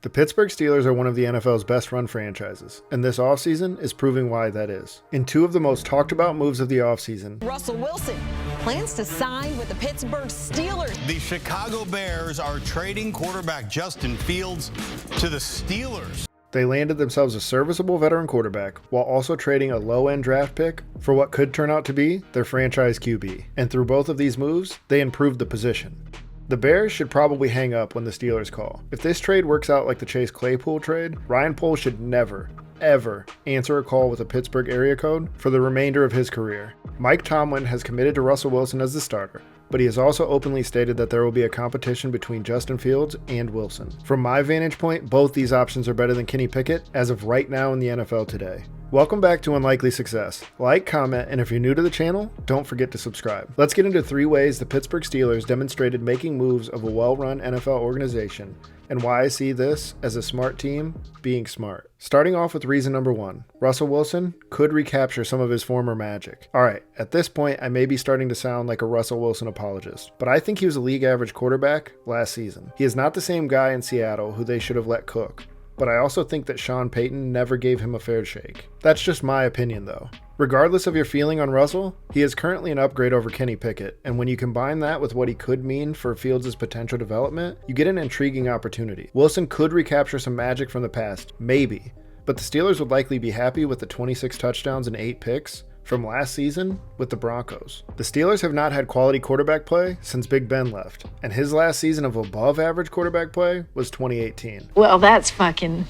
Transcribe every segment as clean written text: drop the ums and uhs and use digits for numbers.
The Pittsburgh Steelers are one of the NFL's best run franchises, and this offseason is proving why that is. In two of the most talked about moves of the offseason, Russell Wilson plans to sign with the Pittsburgh Steelers. The Chicago Bears are trading quarterback Justin Fields to the Steelers. They landed themselves a serviceable veteran quarterback while also trading a low-end draft pick for what could turn out to be their franchise QB. And through both of these moves, they improved the position. The Bears should probably hang up when the Steelers call. If this trade works out like the Chase Claypool trade, Ryan Poles should never, ever answer a call with a Pittsburgh area code for the remainder of his career. Mike Tomlin has committed to Russell Wilson as the starter, but he has also openly stated that there will be a competition between Justin Fields and Wilson. From my vantage point, both these options are better than Kenny Pickett as of right now in the NFL today. Welcome back to Unlikely Success. Like, comment, and if you're new to the channel, don't forget to subscribe. Let's get into 3 ways the Pittsburgh Steelers demonstrated making moves of a well-run NFL organization and why I see this as a smart team being smart. Starting off with reason number 1, Russell Wilson could recapture some of his former magic. Alright, at this point I may be starting to sound like a Russell Wilson apologist, but I think he was a league average quarterback last season. He is not the same guy in Seattle who they should have let cook. But I also think that Sean Payton never gave him a fair shake. That's just my opinion though. Regardless of your feeling on Russell, he is currently an upgrade over Kenny Pickett, and when you combine that with what he could mean for Fields' potential development, you get an intriguing opportunity. Wilson could recapture some magic from the past, maybe, but the Steelers would likely be happy with the 26 touchdowns and 8 picks from last season with the Broncos. The Steelers have not had quality quarterback play since Big Ben left, and his last season of above average quarterback play was 2018. Well, that's fucking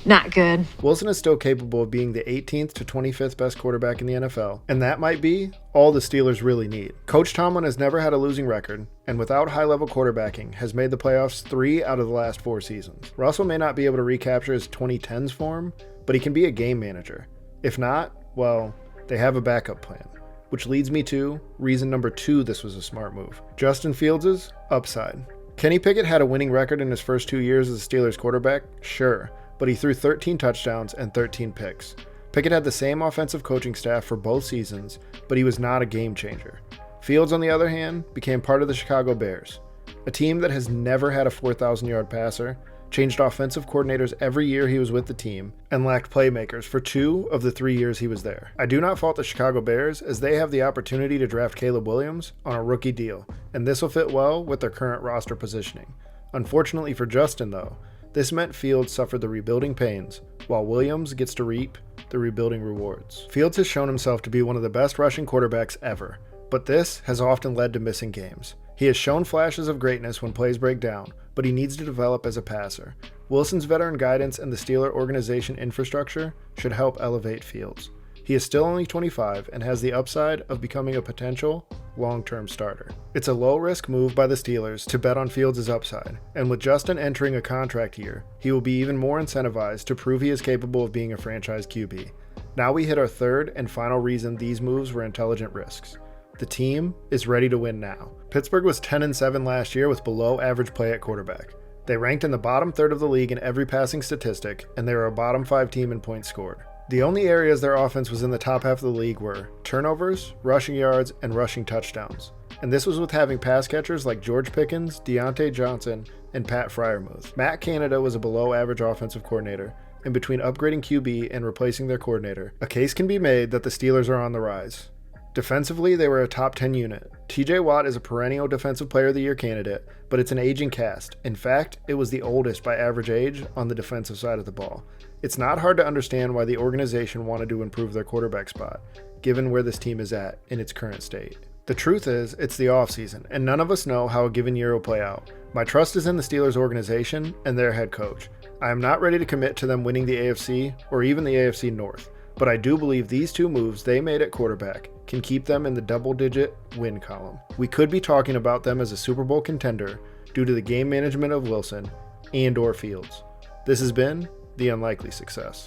not good. Wilson is still capable of being the 18th to 25th best quarterback in the NFL, and that might be all the Steelers really need. Coach Tomlin has never had a losing record, and without high-level quarterbacking, has made the playoffs 3 out of the last 4 seasons. Russell may not be able to recapture his 2010s form, but he can be a game manager. If not, well, they have a backup plan, which leads me to reason number 2 this was a smart move. Justin Fields' upside. Kenny Pickett had a winning record in his first 2 years as a Steelers quarterback, sure, but he threw 13 touchdowns and 13 picks. Pickett had the same offensive coaching staff for both seasons, but he was not a game changer. Fields, on the other hand, became part of the Chicago Bears, a team that has never had a 4,000-yard passer, changed offensive coordinators every year he was with the team, and lacked playmakers for 2 of the 3 years he was there. I do not fault the Chicago Bears, as they have the opportunity to draft Caleb Williams on a rookie deal, and this will fit well with their current roster positioning. Unfortunately for Justin, though, this meant Fields suffered the rebuilding pains, while Williams gets to reap the rebuilding rewards. Fields has shown himself to be one of the best rushing quarterbacks ever, but this has often led to missing games. He has shown flashes of greatness when plays break down, but he needs to develop as a passer. Wilson's veteran guidance and the Steeler organization infrastructure should help elevate Fields. He is still only 25 and has the upside of becoming a potential long-term starter. It's a low-risk move by the Steelers to bet on Fields' upside, and with Justin entering a contract year, he will be even more incentivized to prove he is capable of being a franchise QB. Now we hit our 3rd and final reason these moves were intelligent risks. The team is ready to win now. Pittsburgh was 10-7 last year with below average play at quarterback. They ranked in the bottom 3rd of the league in every passing statistic, and they were a bottom 5 team in points scored. The only areas their offense was in the top half of the league were turnovers, rushing yards, and rushing touchdowns. And this was with having pass catchers like George Pickens, Deontay Johnson, and Pat Freiermuth. Matt Canada was a below average offensive coordinator, and between upgrading QB and replacing their coordinator, a case can be made that the Steelers are on the rise. Defensively, they were a top 10 unit. TJ Watt is a perennial Defensive Player of the Year candidate, but it's an aging cast. In fact, it was the oldest by average age on the defensive side of the ball. It's not hard to understand why the organization wanted to improve their quarterback spot, given where this team is at in its current state. The truth is, it's the offseason, and none of us know how a given year will play out. My trust is in the Steelers organization and their head coach. I am not ready to commit to them winning the AFC or even the AFC North, but I do believe these 2 moves they made at quarterback can keep them in the double-digit win column. We could be talking about them as a Super Bowl contender due to the game management of Wilson and/or Fields. This has been the Unlikely Success.